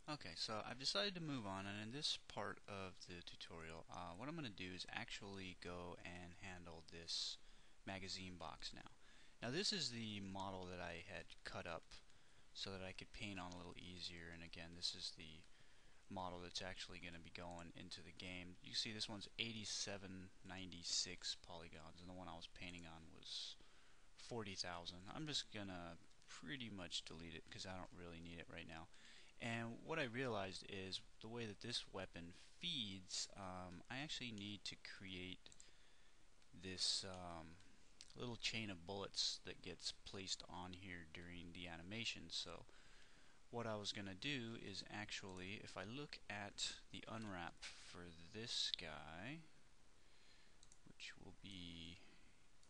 Okay, so I've decided to move on, and in this part of the tutorial, what I'm going to do is actually go and handle this magazine box now. Now this is the model that I had cut up so that I could paint on a little easier, and again, this is the model that's actually going to be going into the game. You see this one's 8796 polygons, and the one I was painting on was 40,000. I'm just going to pretty much delete it because I don't really need it right now. And what I realized is the way that this weapon feeds, I actually need to create this little chain of bullets that gets placed on here during the animation. So what I was going to do is actually, if I look at the unwrap for this guy, which will be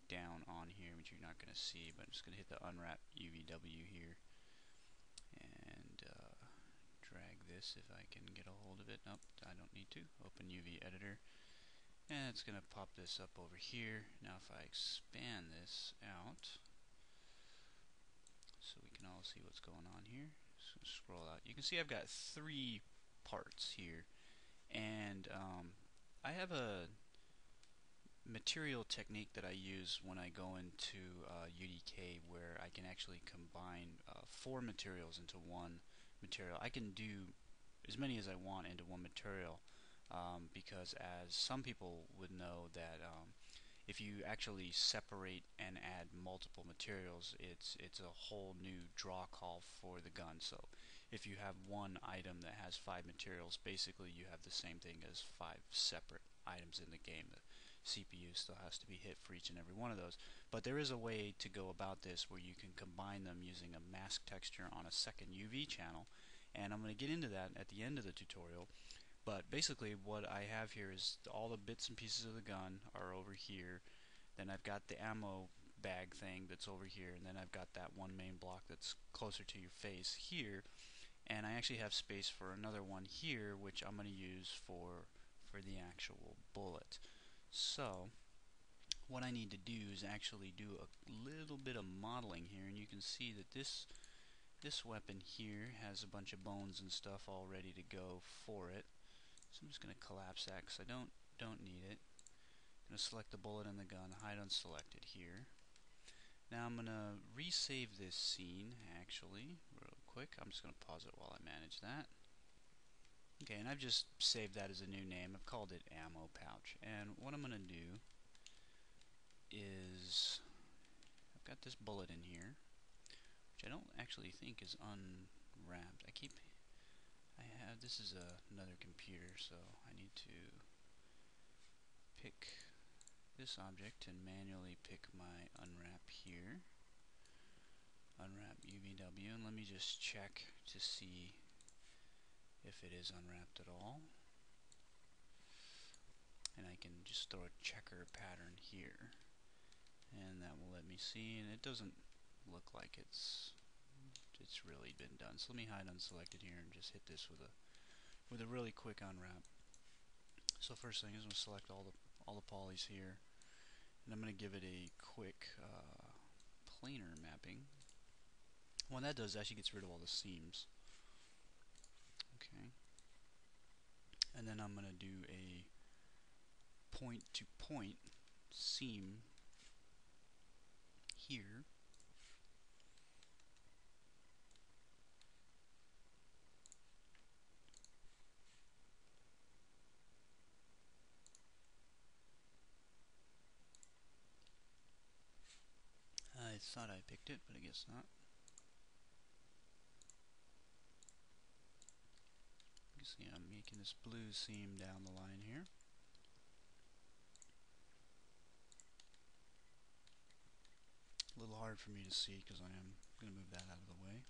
down on here, which you're not going to see, but I'm just going to hit the unwrap UVW here and drag this if I can get a hold of it. Nope, I don't need to. Open UV editor, and it's going to pop this up over here. Now if I expand this out so we can all see what's going on here, so scroll out, you can see I've got three parts here, and I have a material technique that I use when I go into UDK where I can actually combine four materials into one material. I can do as many as I want into one material because, as some people would know, that if you actually separate and add multiple materials, it's a whole new draw call for the gun. So if you have one item that has 5 materials, basically you have the same thing as 5 separate items in the game. The CPU still has to be hit for each and every one of those. But there is a way to go about this where you can combine them using a mask texture on a second UV channel, and I'm going to get into that at the end of the tutorial. But basically what I have here is all the bits and pieces of the gun are over here. Then I've got the ammo bag thing that's over here, and then I've got that one main block that's closer to your face here, and I actually have space for another one here which I'm going to use for the actual bullet. So what I need to do is actually do a little bit of modeling here, and you can see that this weapon here has a bunch of bones and stuff all ready to go for it. So I'm just going to collapse that because I don't need it. I'm going to select the bullet in the gun, hide unselected here. Now I'm going to resave this scene actually real quick. I'm just going to pause it while I manage that. Okay, and I've just saved that as a new name. I've called it ammo pouch. And what I'm going to do is I've got this bullet in here, which I don't actually think is unwrapped. This is another computer, so I need to pick this object and manually pick my unwrap here. Unwrap UVW, and let me just check to see if it is unwrapped at all. And I can just throw a checker pattern here, and that will let me see, and it doesn't look like it's really been done. So let me hide unselected here and just hit this with a really quick unwrap. So first thing is I'm going to select all the polys here, and I'm going to give it a quick planar mapping. What that does actually gets rid of all the seams. Okay, and then I'm going to do a point-to-point seam here. I thought I picked it, but I guess not. You can see I'm making this blue seam down the line here. A little hard for me to see because I am going to move that out of the way.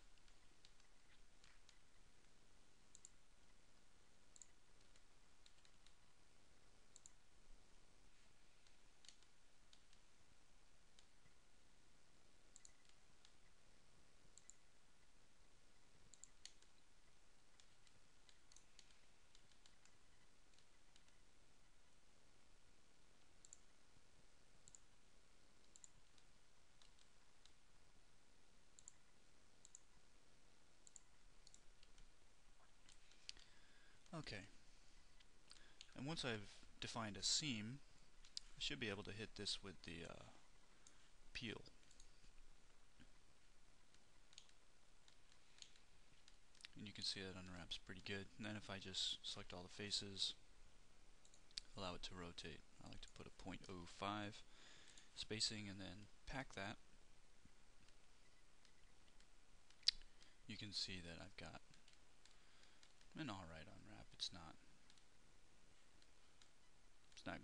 Okay, and once I've defined a seam, I should be able to hit this with the peel. And you can see that unwraps pretty good. And then if I just select all the faces, allow it to rotate. I like to put a 0.05 spacing and then pack that. You can see that I've got an alright unwrap. It's not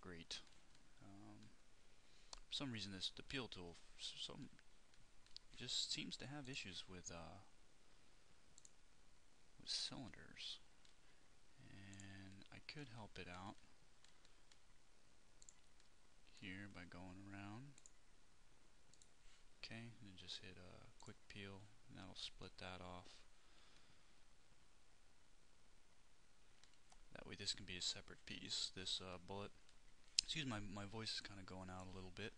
great. For some reason the peel tool just seems to have issues with cylinders. And I could help it out here by going around. Okay, and then just hit a quick peel, and that'll split that off. That way this can be a separate piece, this bullet. Excuse my voice is kind of going out a little bit.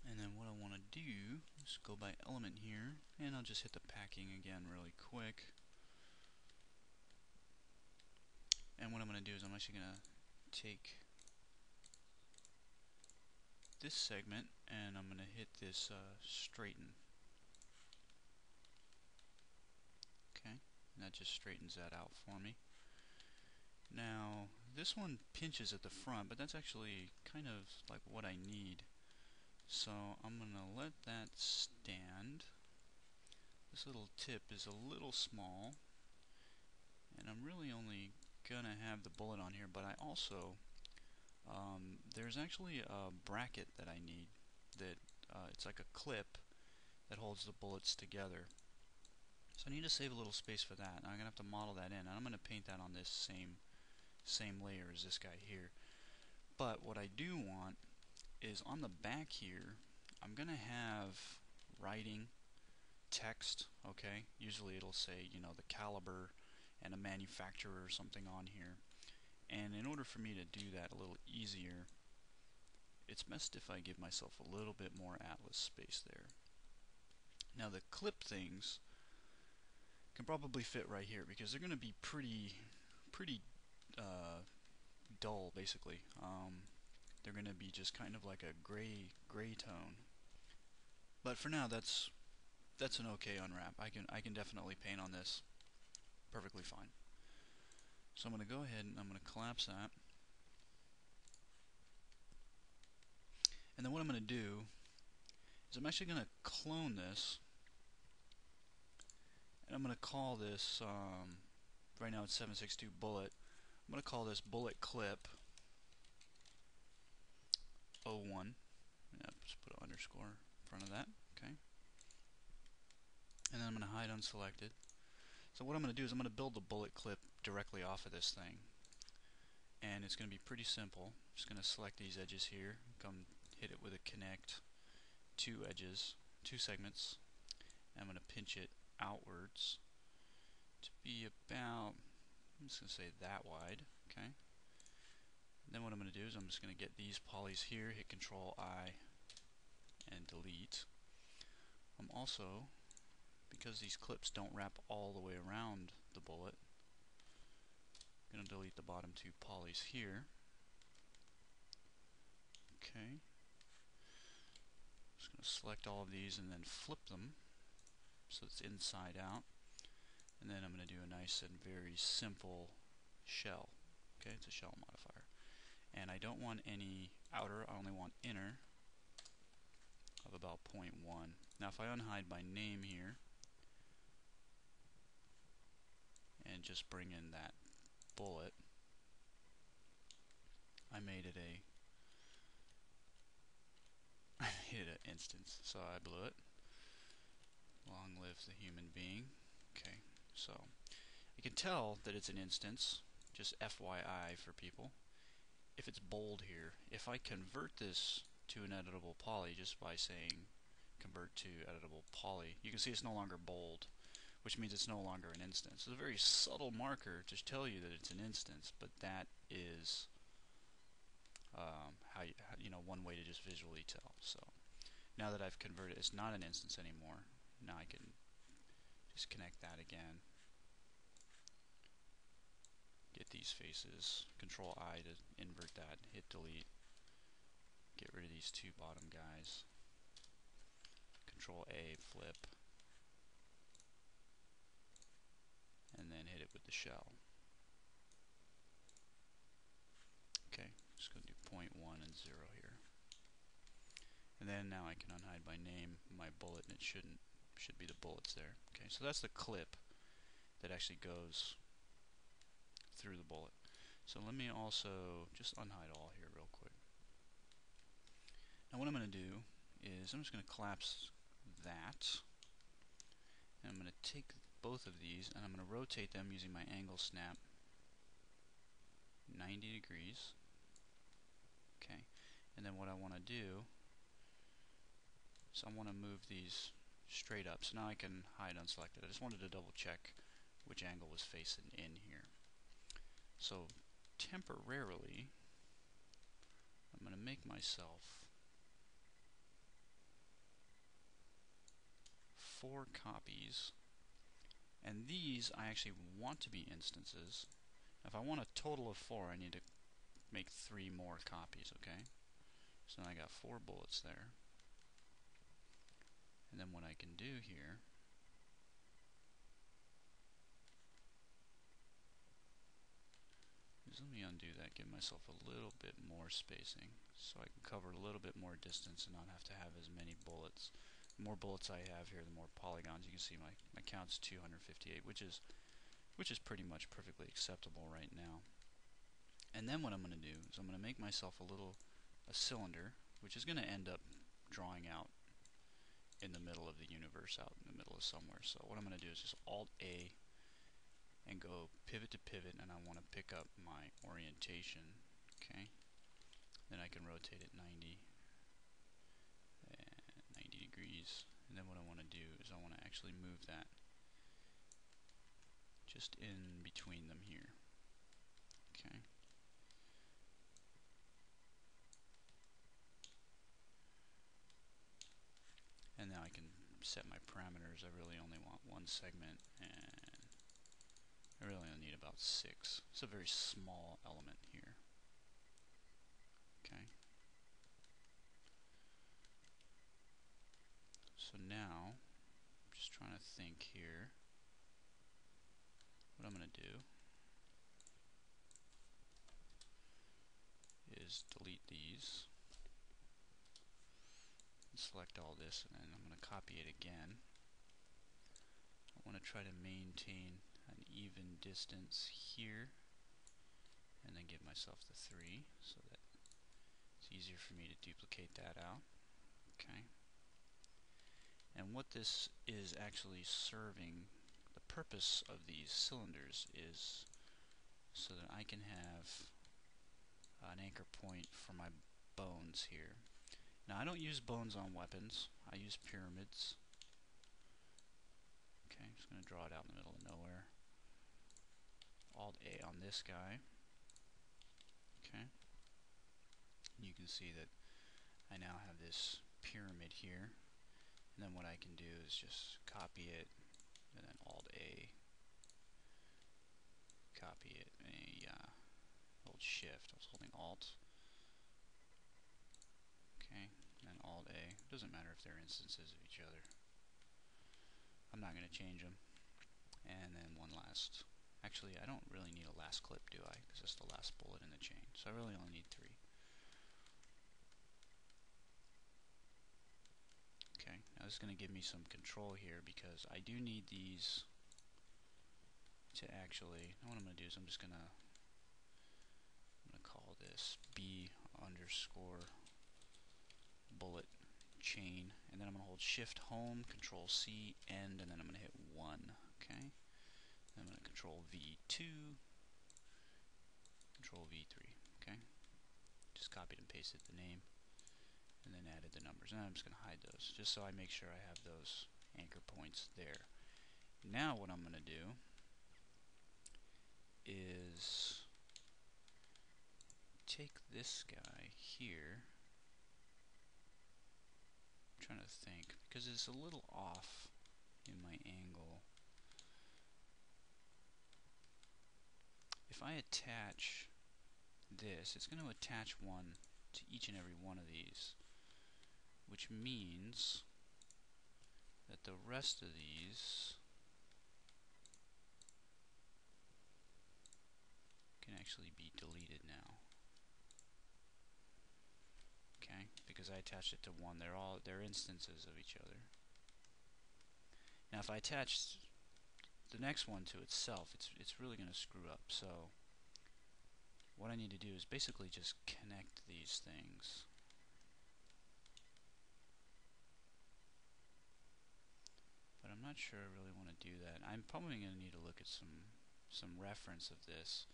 And then what I want to do is go by element here, and I'll just hit the packing again really quick. And what I'm going to do is I'm actually going to take this segment and I'm going to hit this straighten. Okay, and that just straightens that out for me. Now this one pinches at the front, but that's actually kind of like what I need. So I'm going to let that stand. This little tip is a little small, and I'm really only going to have the bullet on here, but I also, there's actually a bracket that I need that it's like a clip that holds the bullets together. So I need to save a little space for that. Now I'm going to have to model that in, and I'm going to paint that on this same layer as this guy here. But what I do want is on the back here, I'm going to have writing, text, okay? Usually it'll say, you know, the caliber and a manufacturer or something on here. And in order for me to do that a little easier, it's best if I give myself a little bit more atlas space there. Now the clip things can probably fit right here because they're going to be pretty dull, basically. They're going to be just kind of like a gray tone. But for now, that's an okay unwrap. I can definitely paint on this perfectly fine. So I'm going to go ahead and I'm going to collapse that. And then what I'm going to do is I'm actually going to clone this, and I'm going to call this, right now it's 762 bullet. I'm going to call this bullet clip 01. Yeah, just put an underscore in front of that. Okay. And then I'm going to hide unselected. So what I'm going to do is I'm going to build the bullet clip directly off of this thing. And it's going to be pretty simple. I'm just going to select these edges here, come hit it with a connect, two edges, two segments, and I'm going to pinch it outwards to be about, I'm just going to say that wide, okay? And then what I'm going to do is I'm just going to get these polys here, hit Control I, and delete. I'm also, because these clips don't wrap all the way around the bullet, I'm going to delete the bottom two polys here. Okay. Just going to select all of these and then flip them so it's inside out. And then I'm going to do a nice and very simple shell. Okay, it's a shell modifier. And I don't want any outer, I only want inner of about 0.1. Now if I unhide my name here and just bring in that bullet, I made it an instance, so I blew it. Long live the human being. Okay, so you can tell that it's an instance, just FYI for people. If it's bold here, if I convert this to an editable poly just by saying convert to editable poly, you can see it's no longer bold, which means it's no longer an instance. It's a very subtle marker to tell you that it's an instance, but that is how you know, one way to just visually tell. So now that I've converted, it's not an instance anymore. Now I can disconnect that again. Get these faces. Control I to invert that. Hit delete. Get rid of these two bottom guys. Control A, flip. And then hit it with the shell. Okay, just going to do 0.1 and 0 here. And then now I can unhide by name my bullet, and it should be the bullets there. Okay, so that's the clip that actually goes through the bullet. So let me also just unhide all here real quick. Now what I'm going to do is I'm just going to collapse that, and I'm going to take both of these and I'm going to rotate them using my angle snap 90 degrees. Okay, and then what I want to do is I want to move these straight up. So now I can hide unselected. I just wanted to double check which angle was facing in here. So temporarily I'm going to make myself 4 copies, and these I actually want to be instances. If I want a total of 4, I need to make 3 more copies, okay? So now I got 4 bullets there. And then what I can do here is, let me undo that, give myself a little bit more spacing so I can cover a little bit more distance and not have to have as many bullets. The more bullets I have here, the more polygons. You can see my count's 258, which is pretty much perfectly acceptable right now. And then what I'm going to do is I'm going to make myself a cylinder, which is going to end up drawing out in the middle of the universe, out in the middle of somewhere. So what I'm going to do is just Alt A and go pivot to pivot, and I want to pick up my orientation. Okay, then I can rotate it 90 and 90 degrees, and then what I want to do is I want to actually move that just in between them here. Okay. And now I can set my parameters. I really only want 1 segment, and I really only need about 6. It's a very small element here. Okay. So now, I'm just trying to think here. What I'm going to do is delete these, and select all this, and then I'm going to copy it again. I want to try to maintain an even distance here, and then give myself the 3 so that it's easier for me to duplicate that out. Okay. And what this is actually serving, the purpose of these cylinders is so that I can have an anchor point for my bones here. Now I don't use bones on weapons, I use pyramids. Okay, I'm just going to draw it out in the middle of nowhere. Alt A on this guy. Okay. You can see that I now have this pyramid here. And then what I can do is just copy it, and then Alt A, copy it, and hold Shift. I was holding Alt. Okay, and then Alt A. Doesn't matter if they're instances of each other. I'm not going to change them. And then one last. Actually, I don't really need a last clip, do I? Because it's the last bullet in the chain. So I really only need 3. Okay, now this is going to give me some control here because I do need these to actually. Now what I'm going to do is I'm going to call this B underscore bullet chain, and then I'm going to hold Shift Home, Control C, End, and then I'm going to hit 1. Okay, then I'm going to Control V2, Control V3. Okay, just copied and pasted the name, and then added the numbers. And I'm just going to hide those, just so I make sure I have those anchor points there. Now what I'm going to do is take this guy here. I'm trying to think, because it's a little off in my angle. if I attach this, it's going to attach one to each and every one of these, which means that the rest of these can actually be deleted now. Okay, because I attached it to one. They're instances of each other. Now if I attach the next one to itself, it's really going to screw up. So what I need to do is basically just connect these things. But I'm not sure I really want to do that. I'm probably going to need to look at some reference of this.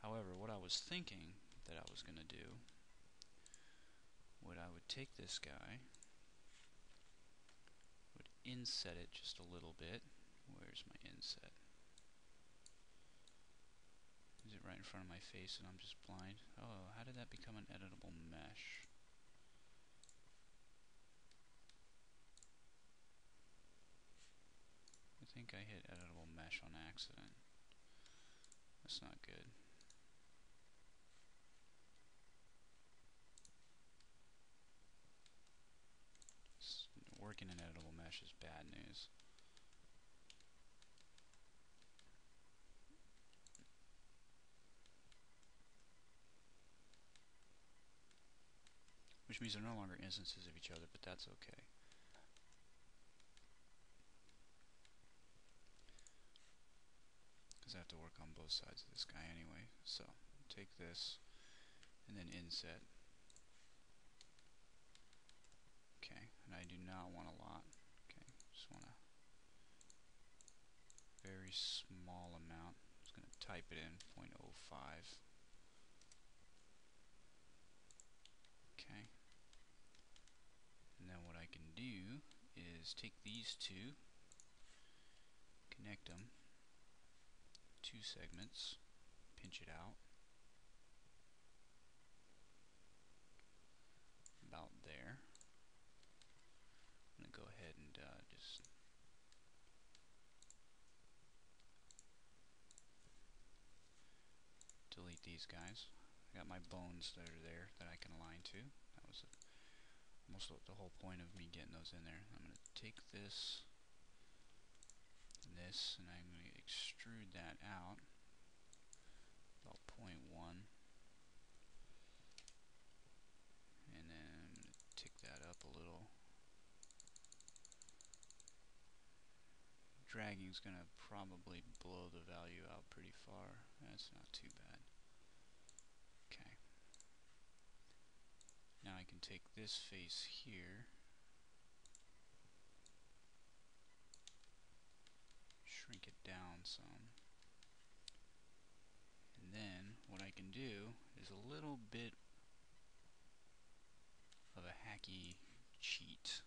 However, what I was thinking that I was going to do, I would take this guy, would inset it just a little bit. Where's my inset? Is it right in front of my face and I'm just blind? Oh, how did that become an editable mesh? I think I hit editable mesh on accident. That's not good. Working in editable mesh is bad news. Which means they're no longer instances of each other, but that's okay. Because I have to work on both sides of this guy anyway. So, take this, and then inset. Okay, and I do not want a lot. Okay, just want a very small amount. I'm just going to type it in, 0.05. Okay. And then what I can do is take these two, connect them, two segments, pinch it out, about there. I'm going to go ahead and just delete these guys. I got my bones that are there that I can align to. That was almost the whole point of me getting those in there. I'm going to take this and this, and I'm going to extrude that out about 0.1, and then I'm going to tick that up a little. Dragging's going to probably blow the value out pretty far. That's not too bad. Okay. Now I can take this face here, shrink it down some, and then what I can do is a little bit of a hacky cheat.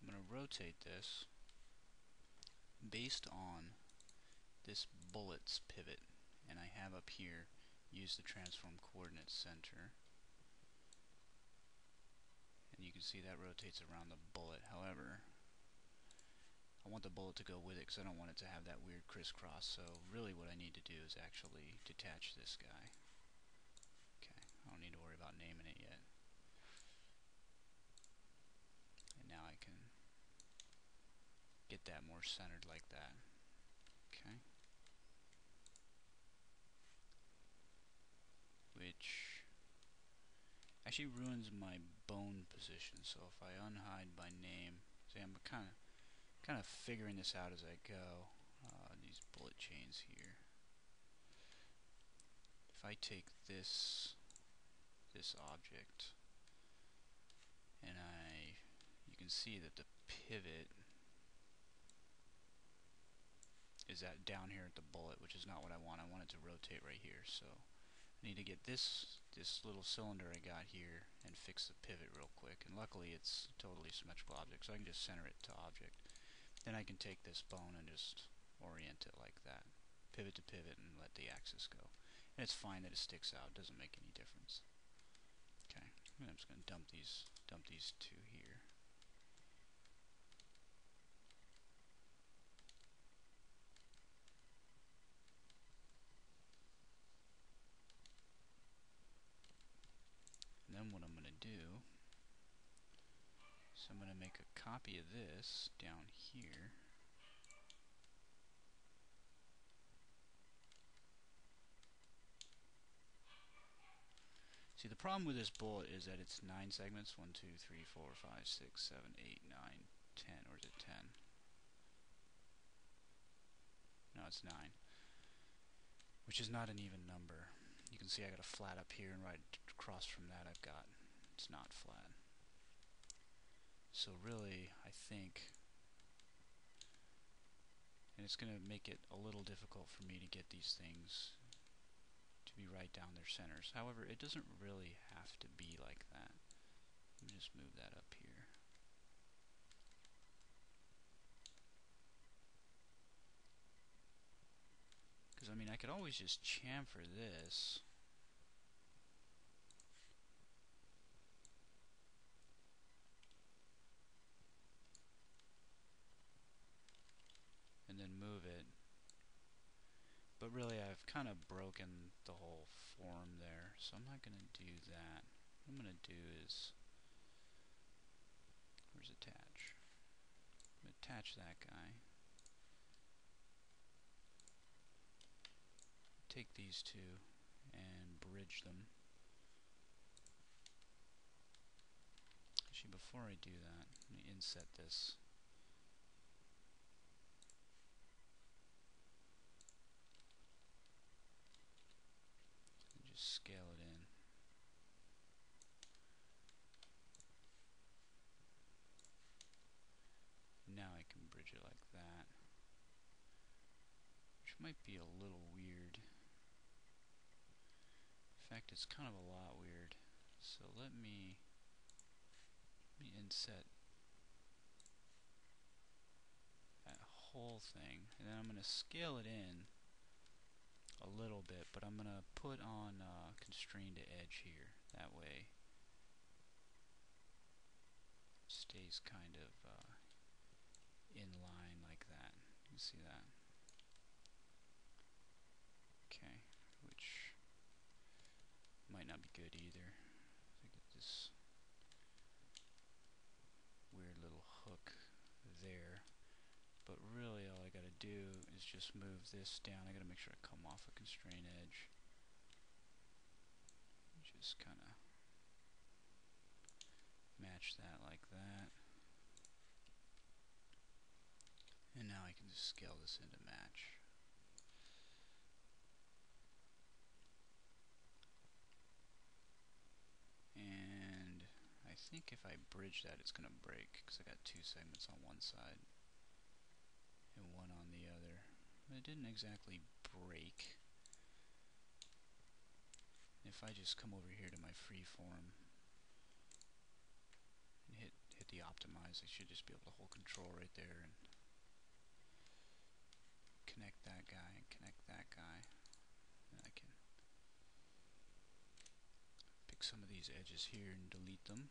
I'm going to rotate this based on this bullets pivot, and I have up here use the transform coordinate center, and you can see that rotates around the bullet. However, I want the bullet to go with it because I don't want it to have that weird crisscross. So really what I need to do is actually detach this guy. Okay, I don't need to worry about naming it yet. And now I can get that more centered like that. Okay. Which actually ruins my bone position. So if I unhide by name, see, I'm kind of figuring this out as I go. These bullet chains here. If I take this object and you can see that the pivot is down here at the bullet, which is not what I want. I want it to rotate right here. So I need to get this little cylinder I got here and fix the pivot real quick. And luckily it's totally symmetrical object, so I can just center it to object. Then I can take this bone and just orient it like that. Pivot to pivot and let the axis go. And it's fine that it sticks out, it doesn't make any difference. Okay, and I'm just going to dump these two here. do is I'm going to make a copy of this down here. See, the problem with this bullet is that it's 9 segments. 1, 2, 3, 4, 5, 6, 7, 8, 9, 10. Or is it 10? No, it's 9. Which is not an even number. You can see I got a flat up here, and right across from that I've got, it's not flat. So really, I think, and it's going to make it a little difficult for me to get these things to be right down their centers. However, it doesn't really have to be like that. Let me just move that up here. Because, I mean, I could always just chamfer this. And then move it. But really, I've kind of broken the whole form there, so I'm not going to do that. What I'm going to do is, where's attach? I'm going to attach that guy. Take these two and bridge them. Actually, before I do that, let me inset this. And just scale it in. Now I can bridge it like that, which might be a little weird. In fact, it's kind of a lot weird. So let me inset that whole thing, and then I'm going to scale it in a little bit, but I'm going to put on constrain to edge here. That way it stays kind of in line like that. You can see that. Okay, which might not be good either. I get this weird little hook there. But really all I gotta do is just move this down. I gotta make sure I come off a constraint edge. Just kinda match that like that. And now I can just scale this into match. And I think if I bridge that, it's gonna break because I got 2 segments on one side and 1 on the other. But it didn't exactly break. If I just come over here to my freeform and hit the optimize, I should just be able to hold control right there and connect that guy and connect that guy. And I can pick some of these edges here and delete them.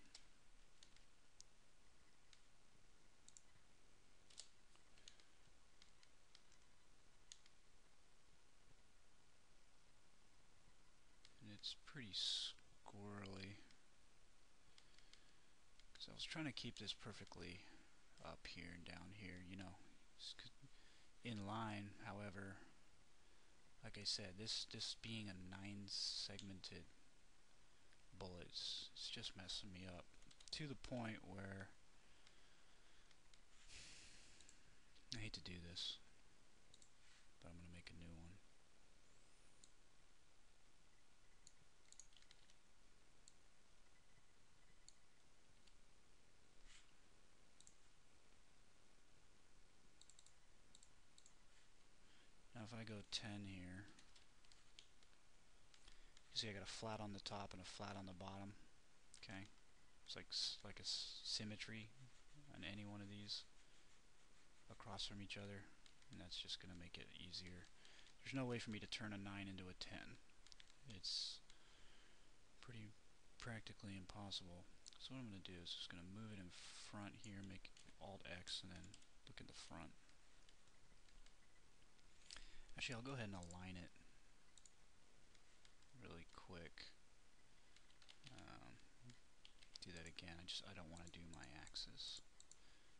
And it's pretty squirrely because I was trying to keep this perfectly up here and down here, you know, in line. However, like I said, this being a 9 segmented bullet, it's just messing me up to the point where I hate to do this, but I'm going to make a new one. Now if I go 10 here, you see I got a flat on the top and a flat on the bottom. Okay, it's like a symmetry on any one of these across from each other, and that's just going to make it easier. There's no way for me to turn a 9 into a 10. It's pretty practically impossible. So what I'm going to do is just going to move it in front here, make Alt X, and then look at the front. Actually, I'll go ahead and align it really quick. I don't want to do my axis.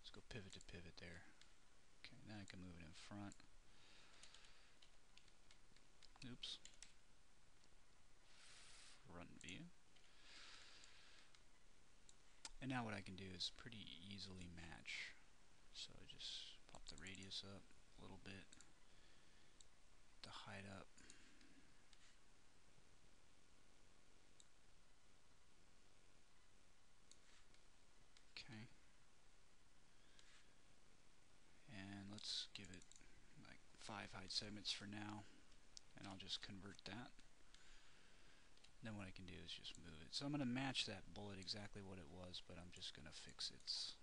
Let's go pivot to pivot there. Okay, now I can move it in front. Oops. Front view. And now what I can do is pretty easily match. So I just pop the radius up a little bit, the height up. Okay. And let's give it like 5 height segments for now, and I'll just convert that. Then what I can do is just move it. So I'm going to match that bullet exactly what it was, but I'm just going to fix its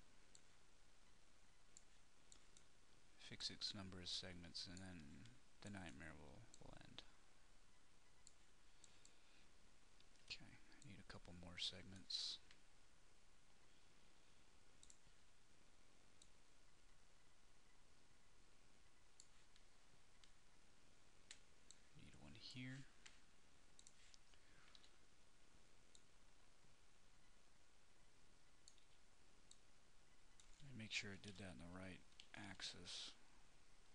number of segments, and then the nightmare will end. Okay, I need a couple more segments. Need one here. And make sure it did that in the right axis,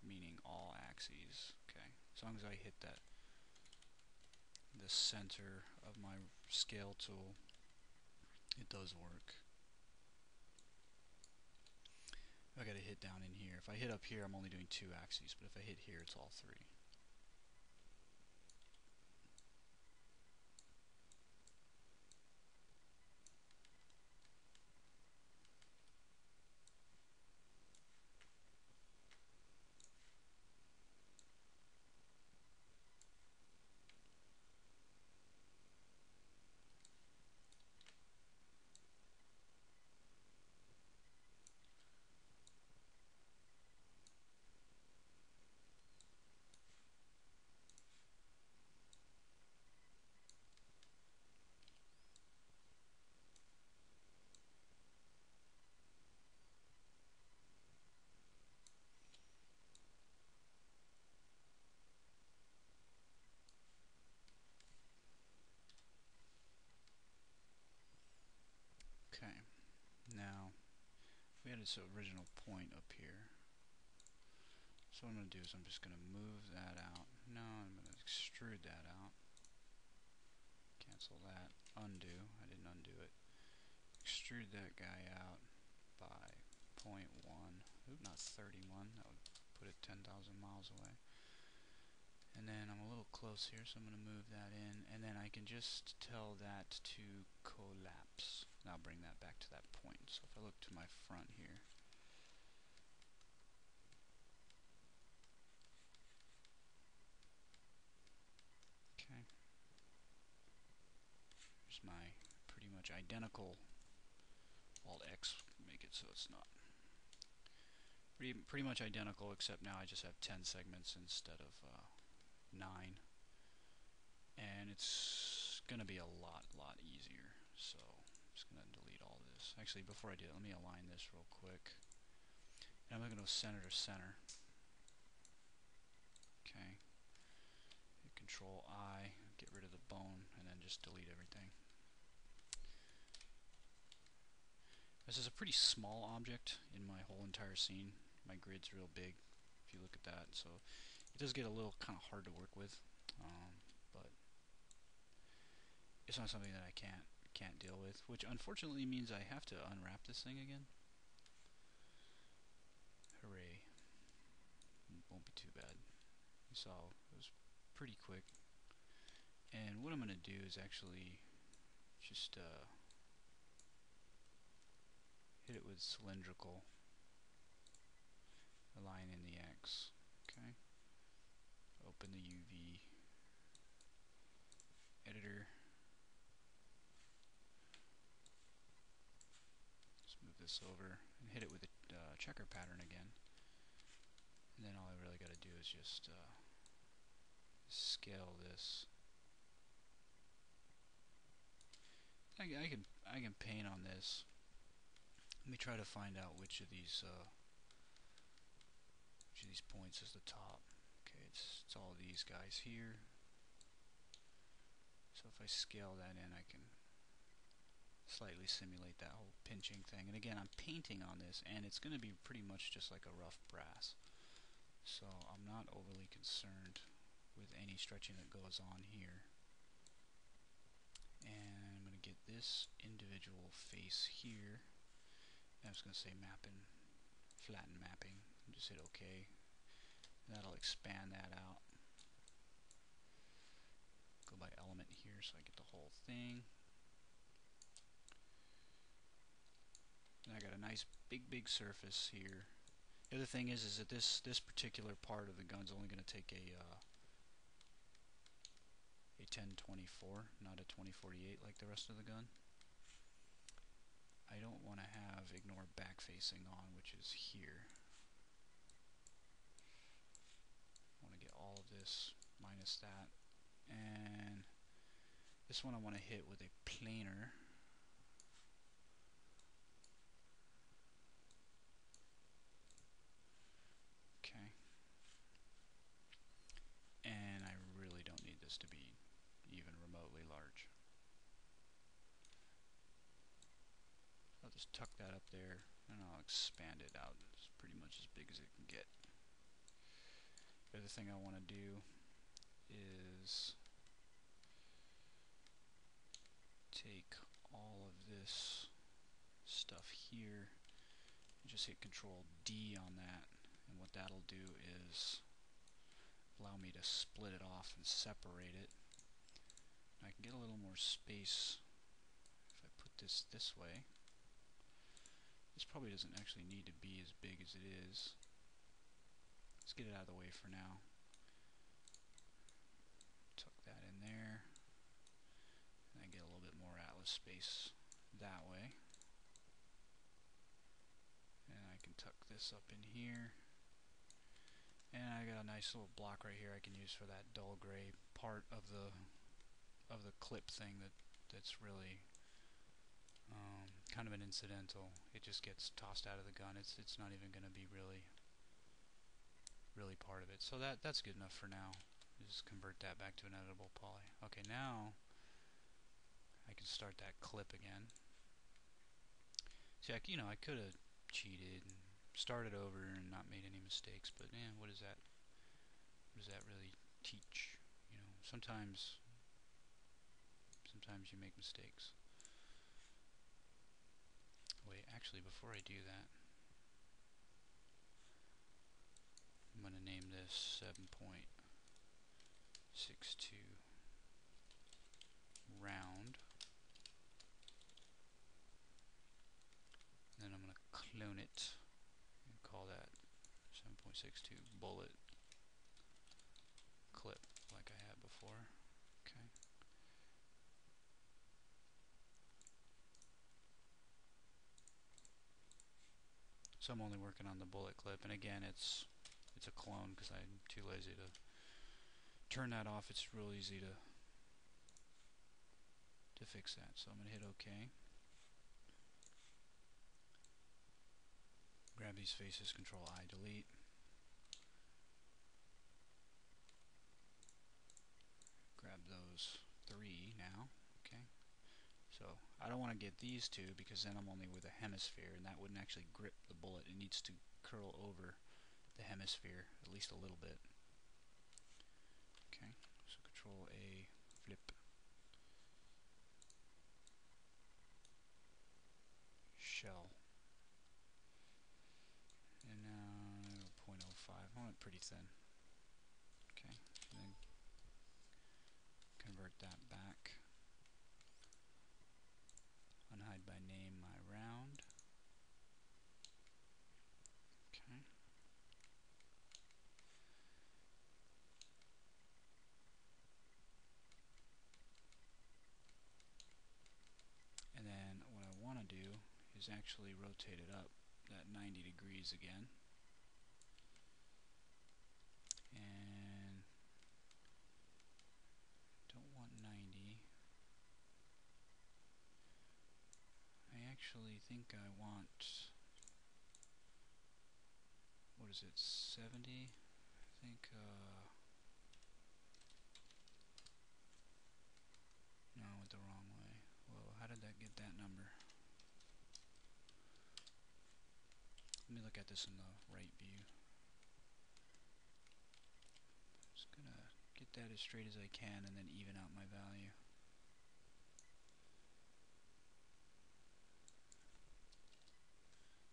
meaning all axes. Okay, as long as I hit that, the center of my scale tool, it does work. I gotta hit down in here. If I hit up here, I'm only doing 2 axes, but if I hit here, it's all 3. Okay, now we had its original point up here. So what I'm going to do is I'm just going to move that out. No, I'm going to extrude that out. Cancel that. Undo. I didn't undo it. Extrude that guy out by 0.1. Oop, not 31. That would put it 10,000 miles away. And then I'm a little close here, so I'm going to move that in. And then I can just tell that to collapse. And I'll bring that back to that point. So if I look to my front here, okay, here's my pretty much identical. Alt X, make it so it's not. Pretty much identical, except now I just have 10 segments instead of 9. And it's going to be a lot easier. So I'm just going to delete all this. Actually, before I do it, let me align this real quick. And I'm going to go center to center. Okay. Hit Control I, get rid of the bone, and then just delete everything. This is a pretty small object in my whole entire scene. My grid's real big, if you look at that, so it does get a little kind of hard to work with, but it's not something that I can't deal with, which unfortunately means I have to unwrap this thing again. Hooray. Won't be too bad. You saw it was pretty quick. And what I'm going to do is actually just hit it with cylindrical, align in the X. Okay. Open the UV editor. Let's move this over and hit it with a checker pattern again. And then all I really got to do is just scale this. I can paint on this. Let me try to find out which of these points is the top. Okay, it's all these guys here. So if I scale that in, I can slightly simulate that whole pinching thing. And again, I'm painting on this, and it's going to be pretty much just like a rough brass. So I'm not overly concerned with any stretching that goes on here. And I'm going to get this individual face here. I'm just going to say mapping, flatten mapping, and just hit OK. That'll expand that out. Go by element here so I get the whole thing. And I got a nice big surface here. The other thing is that this particular part of the gun's only going to take a 1024, not a 2048 like the rest of the gun. I don't want to have ignore back facing on, which is here. I want to get all of this minus that. And this one I want to hit with a planer. Okay. And I really don't need this to be even remotely large. I'll just tuck that up there and I'll expand it out. It's pretty much as big as it can get. The other thing I want to do is take all of this stuff here and just hit Control D on that, and what that'll do is allow me to split it off and separate it. I can get a little more space if I put this way. This probably doesn't actually need to be as big as it is. Let's get it out of the way for now. Tuck that in there. And I get a little bit more atlas space that way. And I can tuck this up in here. And I got a nice little block right here I can use for that dull gray part of the clip thing that's really kind of an incidental. It just gets tossed out of the gun. It's not even going to be really part of it. So that's good enough for now. Just convert that back to an editable poly. Okay, now I can start that clip again. See, I could have cheated and started over and not made any mistakes, but what does that really teach? Sometimes you make mistakes. Wait, actually, before I do that, I'm going to name this 7.62 round. Then I'm going to clone it and call that 7.62 bullet clip like I had before. Okay. So I'm only working on the bullet clip, and again it's a clone because I'm too lazy to turn that off. It's real easy to fix that. So I'm going to hit OK. Grab these faces, Control I, delete. Grab those three now. Okay. So I don't want to get these two because then I'm only with a hemisphere, and that wouldn't actually grip the bullet. It needs to curl over the hemisphere at least a little bit. Okay. So Control A, flip. Shell. And now 0.05. I want it pretty thin. Okay. And then convert that back. Unhide by name my round. Okay. And then what I want to do is actually rotate it up that 90 degrees again. And don't want 90. I actually think I want, what is it, 70? I think, no, I went the wrong way. Whoa, how did that get that number? at this in the right view. Just gonna get that as straight as I can and then even out my value.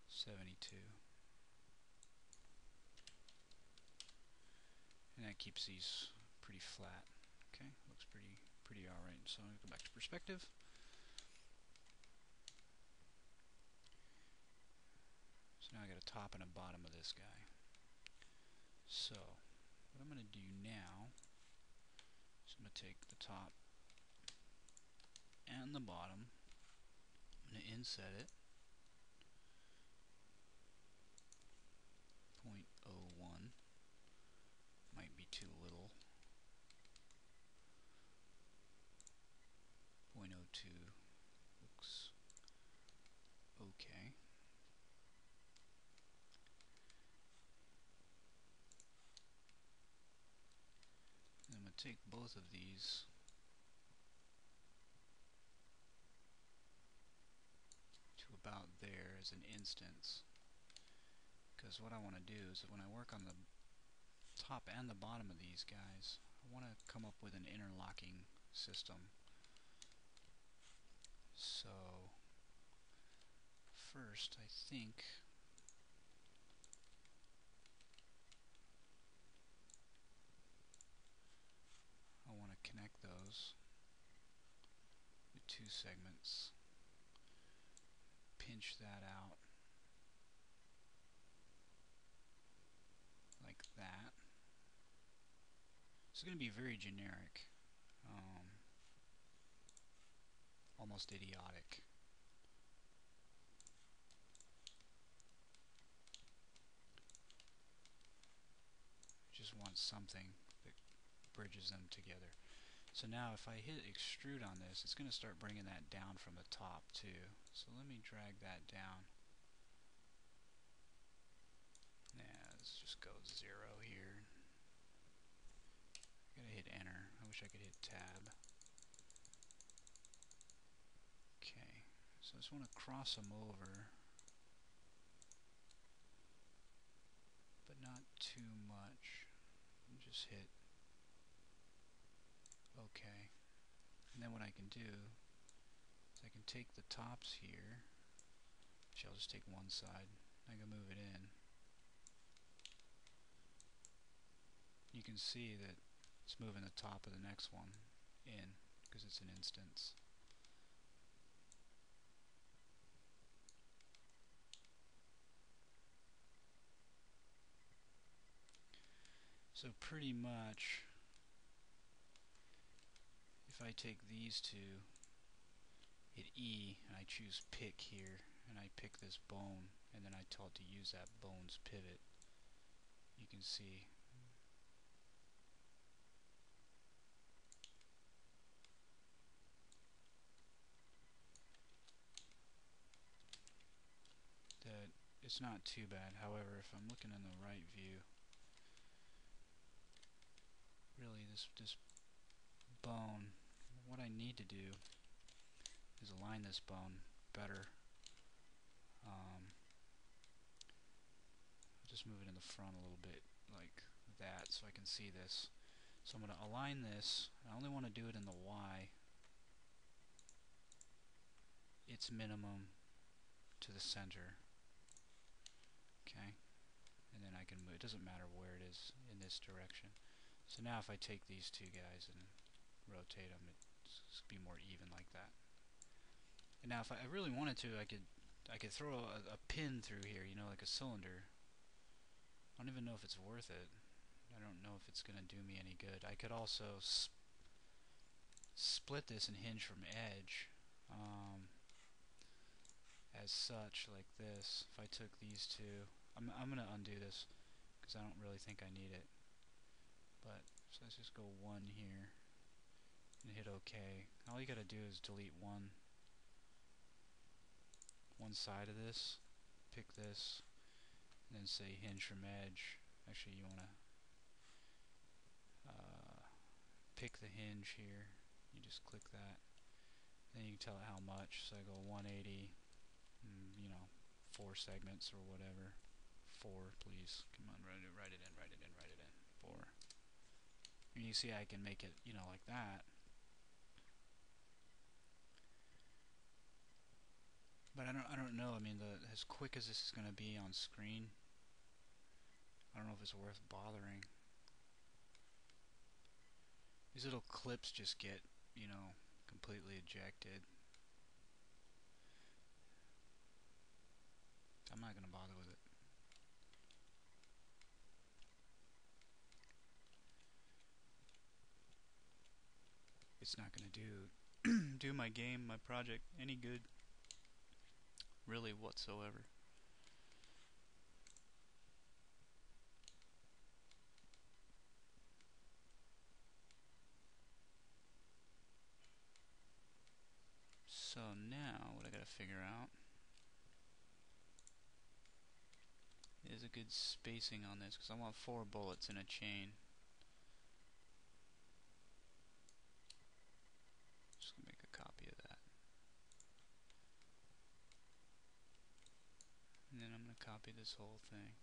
$72. And that keeps these pretty flat. Okay, looks pretty alright. So I'm gonna go back to perspective. So now I got a top and a bottom of this guy. So what I'm gonna do now is I'm gonna take the top and the bottom. I'm gonna inset it 0.01. Might be too little. 0.02 looks okay. And I'm going to take both of these to about there as an instance. Because what I want to do is that when I work on the top and the bottom of these guys, I want to come up with an interlocking system. So first I think I want to connect those with two segments, pinch that out like that. It's going to be very generic, almost idiotic. Just want something that bridges them together. So now if I hit extrude on this, it's going to start bringing that down from the top too. So let me drag that down. Yeah, let's just go 0 here. I gotta hit enter. I wish I could hit tab. Okay, so I just want to cross them over, but not too much. And just hit OK. And then what I can do is I can take the tops here. Actually, I'll just take one side. I can move it in. You can see that it's moving the top of the next one in because it's an instance. So pretty much, if I take these two, hit E, and I choose pick here, and I pick this bone, and then I tell it to use that bone's pivot, you can see that it's not too bad. However, if I'm looking in the right view, really this bone, what I need to do is align this bone better. Just move it in the front a little bit like that so I can see this. So I'm going to align this. I only want to do it in the Y. Its minimum to the center. Okay, and then I can move. It doesn't matter where it is in this direction. So now if I take these two guys and rotate them, it's be more even like that. And now if I really wanted to, I could throw a pin through here, you know, like a cylinder. I don't even know if it's worth it. I don't know if it's going to do me any good. I could also split this and hinge from edge as such, like this. If I took these two, I'm going to undo this because I don't really think I need it. But so let's just go 1 here and hit OK. All you got to do is delete one side of this, pick this, and then say hinge from edge. Actually, you want to pick the hinge here. You just click that. Then you can tell it how much. So I go 180, you know, 4 segments or whatever. 4, please. Come on, write it in, write it in, write it in. 4. And you see I can make it, you know, like that. But I don't know. I mean, as quick as this is going to be on screen, I don't know if it's worth bothering. These little clips just get, you know, completely ejected. I'm not going to bother with it. It's not going to do my game, my project, any good, really, whatsoever. So now, what I got to figure out is a good spacing on this, because I want 4 bullets in a chain. Just gonna make a copy of that. And then I'm going to copy this whole thing.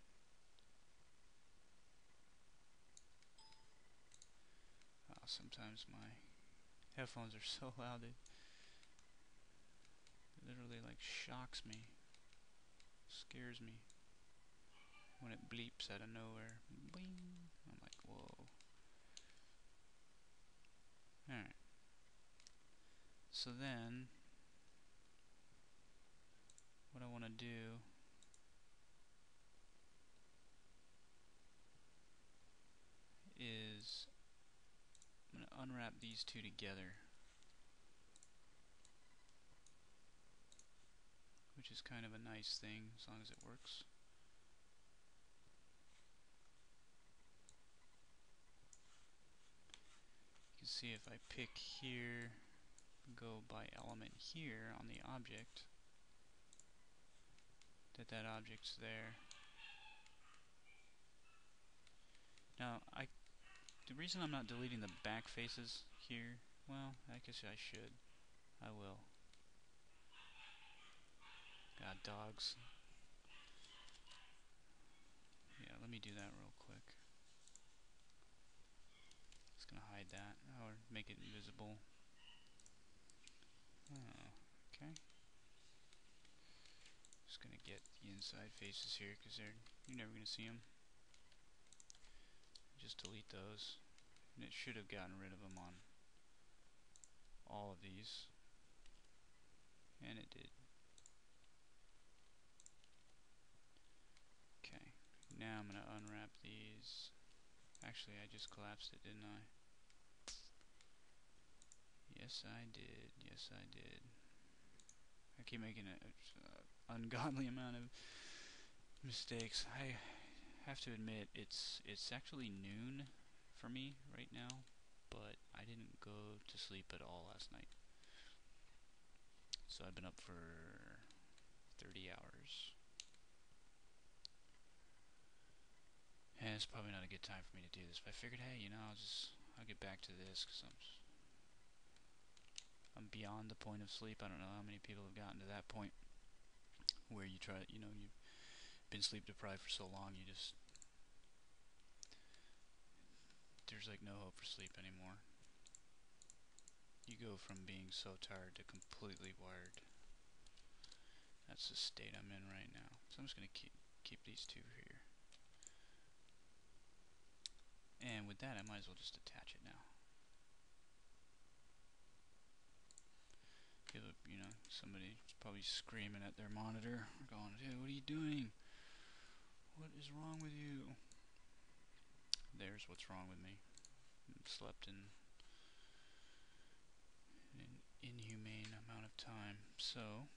Oh, sometimes my headphones are so loud it literally like shocks me, scares me when it bleeps out of nowhere. Bing! I'm like, whoa. Alright. So then, what I want to do is I'm going to unwrap these two together, which is kind of a nice thing as long as it works. You can see if I pick here, go by element here on the object, that object's there. Now, the reason I'm not deleting the back faces here, well, I guess I should. I will. God, dogs. Yeah, let me do that real quick. Just gonna hide that, or make it invisible. Oh, okay. Just gonna get the inside faces here, because you're never gonna see them. Just delete those. And it should have gotten rid of them on all of these. And it did. Okay. Now I'm gonna unwrap these. Actually, I just collapsed it, didn't I? Yes, I did. Yes, I did. I keep making an ungodly amount of mistakes. I have to admit, it's actually noon for me right now, but I didn't go to sleep at all last night. So I've been up for 30 hours. And it's probably not a good time for me to do this, but I figured, hey, you know, I'll get back to this, because I'm beyond the point of sleep. I don't know how many people have gotten to that point where you try, you know, you've been sleep deprived for so long, there's like no hope for sleep anymore. You go from being so tired to completely wired. That's the state I'm in right now. So I'm just gonna keep these two here. And with that, I might as well just attach it now. You know, somebody's probably screaming at their monitor, going, "Hey, what are you doing? What is wrong with you?" There's what's wrong with me. Slept in an inhumane amount of time. So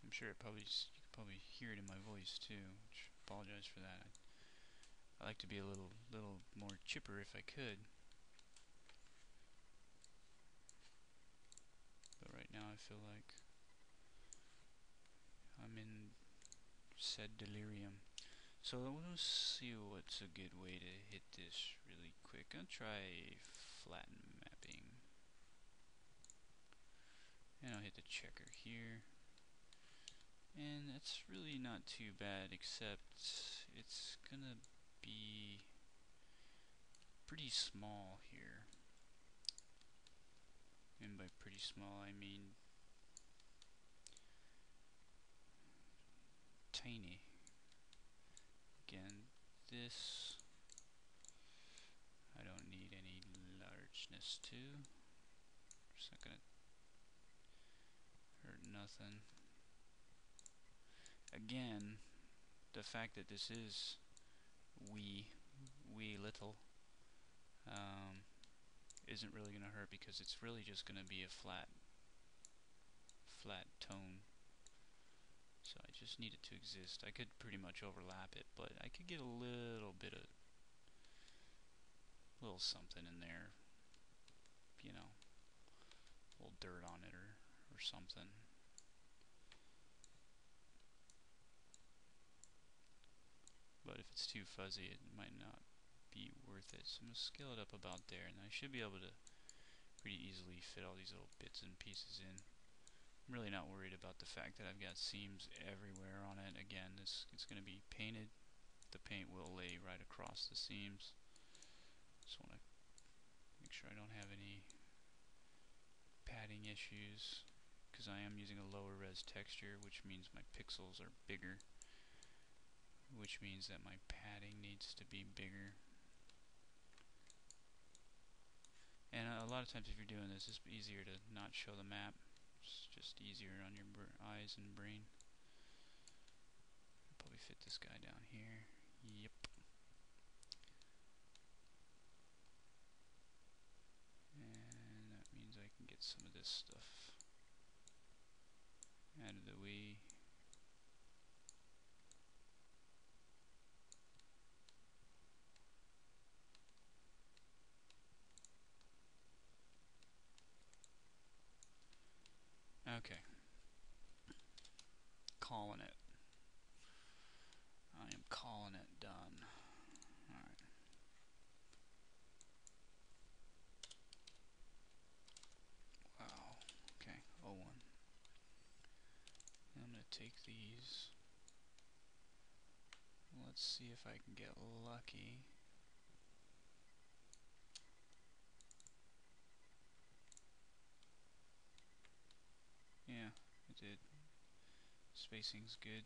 I'm sure you can probably hear it in my voice too. Which, apologize for that. I like to be a little more chipper if I could. But right now I feel like I'm in said delirium. So let's see what's a good way to hit this really quick. I'll try flatten mapping. And I'll hit the checker here. And it's really not too bad, except it's gonna be pretty small here. And by pretty small I mean tiny. Again, this I don't need any largeness to. It's not gonna hurt nothing. Again, the fact that this is wee little isn't really gonna hurt, because it's really just gonna be a flat tone. So I just need it to exist. I could pretty much overlap it, but I could get a little bit of little something in there, you know, a little dirt on it or something. But if it's too fuzzy, it might not be worth it. So I'm going to scale it up about there, and I should be able to pretty easily fit all these little bits and pieces in. I'm really not worried about the fact that I've got seams everywhere on it. Again, it's going to be painted. The paint will lay right across the seams. Just want to make sure I don't have any padding issues, because I am using a lower res texture, which means my pixels are bigger, which means that my padding needs to be bigger. And a lot of times if you're doing this, it's easier to not show the map. It's just easier on your eyes and brain. I'll probably fit this guy down here. Yep. And that means I can get some of this stuff out of the way. Okay. Calling it. I am calling it done. Alright. Wow. Okay. 01. I'm going to take these. Let's see if I can get lucky. Yeah, it did. Spacing's good.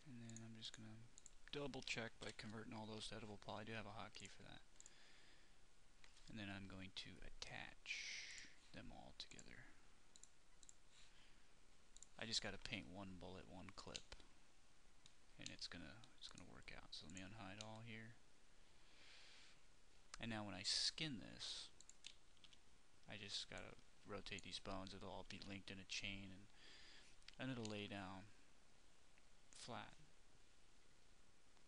And then I'm just gonna double check by converting all those to editable poly. I do have a hotkey for that. And then I'm going to attach them all together. I just gotta paint one bullet, one clip, and it's gonna work out. So let me unhide all here. And now when I skin this, I just gotta rotate these bones. It'll all be linked in a chain, and it'll lay down flat.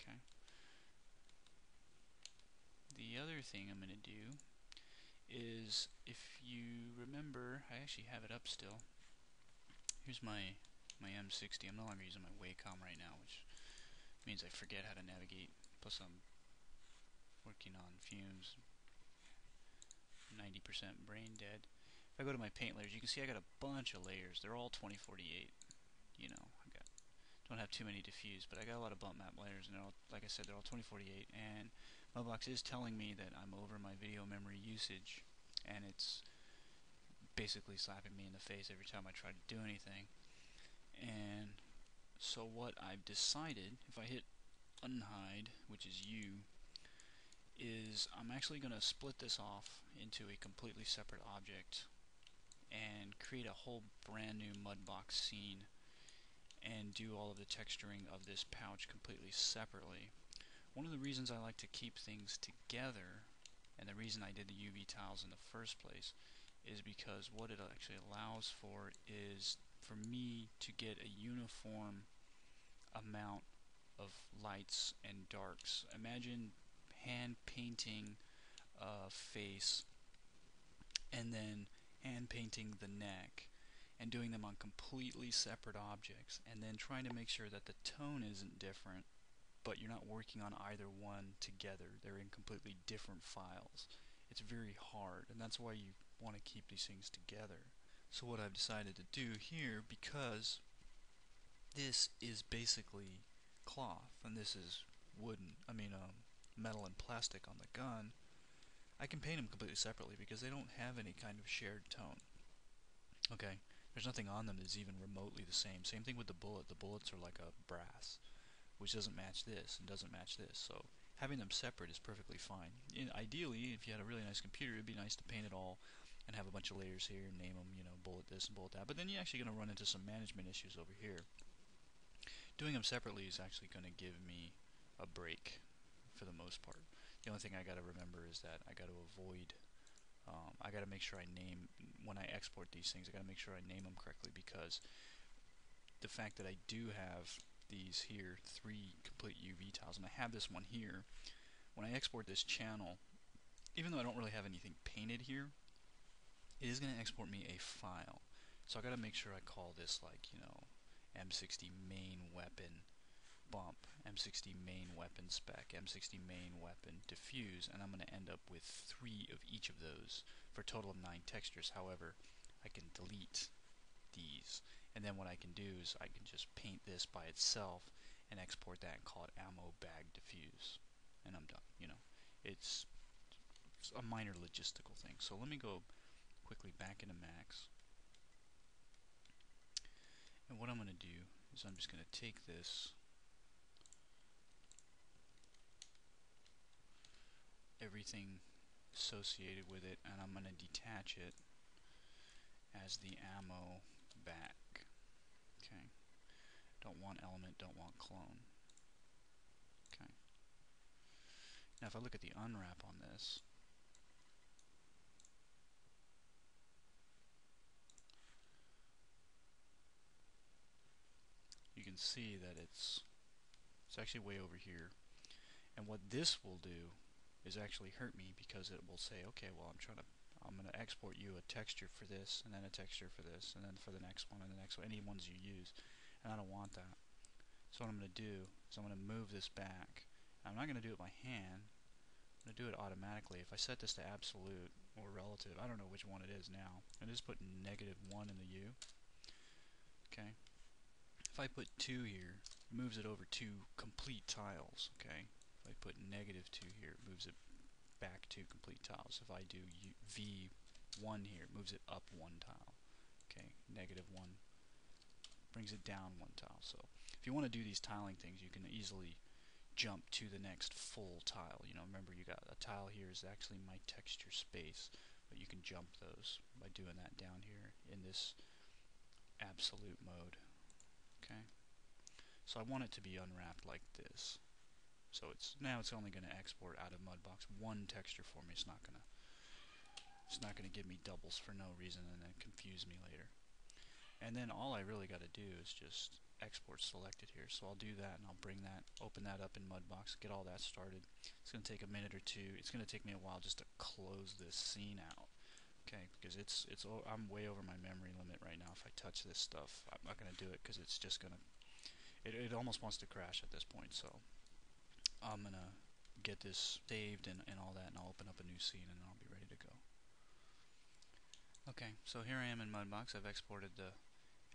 Okay. The other thing I'm gonna do is, if you remember, I actually have it up still. Here's my M60. I'm no longer using my Wacom right now, which means I forget how to navigate. Plus I'm working on fumes, 90% brain dead. If I go to my paint layers, you can see I got a bunch of layers. They're all 2048. You know, don't have too many diffuse, but I got a lot of bump map layers, and they're all, like I said, they're all 2048. And Mudbox is telling me that I'm over my video memory usage, and it's basically slapping me in the face every time I try to do anything. And so what I've decided, if I hit unhide, which is U, is I'm actually going to split this off into a completely separate object and create a whole brand new Mudbox scene and do all of the texturing of this pouch completely separately. One of the reasons I like to keep things together, and the reason I did the UV tiles in the first place, is because what it actually allows for is for me to get a uniform amount of lights and darks. Imagine hand painting a face and then hand painting the neck and doing them on completely separate objects, and then trying to make sure that the tone isn't different, but you're not working on either one together. They're in completely different files. it's very hard, and that's why you want to keep these things together. So what I've decided to do here, because this is basically cloth and this is metal and plastic on the gun, I can paint them completely separately because they don't have any kind of shared tone. Okay, there's nothing on them that's even remotely the same. Same thing with the bullet. The bullets are like a brass, which doesn't match this and doesn't match this. So having them separate is perfectly fine. Ideally, if you had a really nice computer, it'd be nice to paint it all and have a bunch of layers here and name them, bullet this and bullet that. But then you're actually going to run into some management issues over here. Doing them separately is actually going to give me a break for the most part. The only thing I got to remember is that I got to avoid I got to make sure I name, when I export these things, I got to make sure I name them correctly, because the fact that I do have these here, 3 complete UV tiles, and I have this one here, when I export this channel, even though I don't really have anything painted here, it is going to export me a file. So I got to make sure I call this like, M60 main weapon bump, M60 main weapon spec, M60 main weapon diffuse, and I'm going to end up with 3 of each of those for a total of 9 textures. However, I can delete these, and then what I can do is I can just paint this by itself and export that and call it ammo bag diffuse, and I'm done. It's a minor logistical thing. So let me go quickly back into Max, and what I'm going to do is I'm just going to take this, everything associated with it, and I'm going to detach it as the ammo back. Okay. Don't want element, don't want clone. Okay. Now if I look at the unwrap on this, you can see that it's actually way over here. And what this will do is actually hurt me, because it will say, okay, well, I'm going to export you a texture for this, and then a texture for this, and then for the next one, and the next one, any ones you use, and I don't want that. So what I'm going to do is I'm going to move this back. I'm not going to do it by hand. I'm going to do it automatically. If I set this to absolute or relative, I don't know which one it is now, and just put -1 in the U. Okay. If I put 2 here, it moves it over 2 complete tiles. Okay. If I put -2 here, it moves it back 2 complete tiles. If I do V1 here, it moves it up 1 tile. Okay. -1 brings it down 1 tile. So if you want to do these tiling things, you can easily jump to the next full tile. Remember, you got a tile here is actually my texture space, but you can jump those by doing that down here in this absolute mode. Okay. So I want it to be unwrapped like this. So it's only going to export out of Mudbox 1 texture for me. It's not going to give me doubles for no reason and then confuse me later. And then all I really got to do is just export selected here. So I'll do that, and I'll open that up in Mudbox, get all that started. It's going to take a minute or two. It's going to take me a while just to close this scene out. Okay, because I'm way over my memory limit right now. If I touch this stuff, I'm not going to do it, because it's just going to, it almost wants to crash at this point. So I'm going to get this saved and all that, and I'll open up a new scene, and I'll be ready to go. Okay, so here I am in Mudbox. I've exported the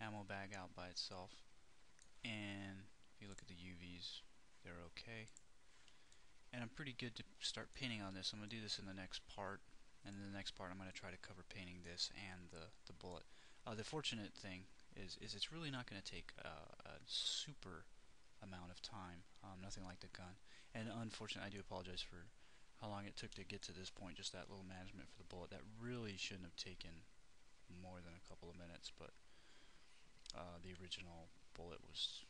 ammo bag out by itself, and if you look at the UVs, they're okay. And I'm pretty good to start painting on this. I'm going to do this in the next part, and in the next part I'm going to try to cover painting this and the bullet. The fortunate thing is it's really not going to take a super amount of time, nothing like the gun. And unfortunately, I do apologize for how long it took to get to this point, just that little management for the bullet. That really shouldn't have taken more than a couple of minutes, but the original bullet was,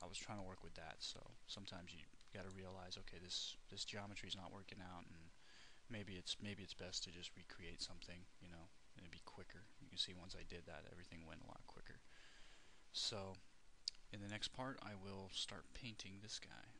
I was trying to work with that, so sometimes you got to realize, okay, this geometry is not working out, and maybe it's best to just recreate something, and it'd be quicker. You can see once I did that, everything went a lot quicker. So in the next part, I will start painting this guy.